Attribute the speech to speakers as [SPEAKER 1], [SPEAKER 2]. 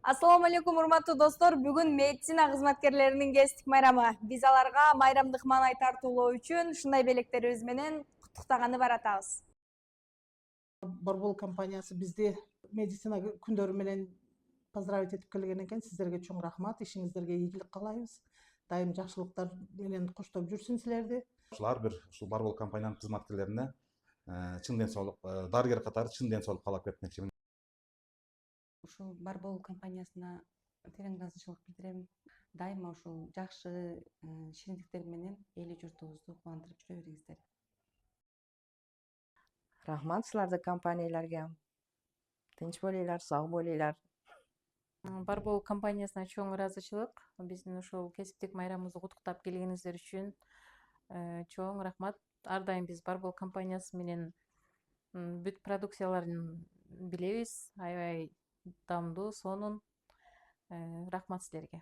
[SPEAKER 1] Ассаламу алейкум, урматтуу достор. Бүгүн медицина кызматкерлеринин кесиптик майрамы. Биз аларга майрамдык маанай тартуулоо үчүн ушундай белектерибиз менен куттуктаганы баратабыз.
[SPEAKER 2] Борбол компаниясы бизди медицина күндөрү менен поздравить этип келген экен. Сиздерге чоң рахмат. Ишиңиздерге ийгилик каалайбыз. Дайым жакшылыктар менен коштоп жүрсүн силерди.
[SPEAKER 3] Ар бир ушул Борбол компаниянын кызматкерлерине чын ден соолук, дарыгер катары чын ден соолук каалап кетмекчимин.
[SPEAKER 4] Ушул Борбол компаниясына терең ыраазычылык билдирем. Дайыма ушул жакшы шириндиктер менен эли журтубузду кубандырып жүрө бериңиздер.
[SPEAKER 5] Рахмат силерде компанияларга. Тынч болуңар, сау болуңар.
[SPEAKER 6] Борбол компаниясына чоң ыраазычылык. Биздин ушул кесиптик майрамыбызды куттуктап келгениңиздер үчүн чоң рахмат. Ар дайым биз Борбол компаниясы менен бүт продукцияларын билебиз. Аябай дамдуу, сонун. Рахмат силерге.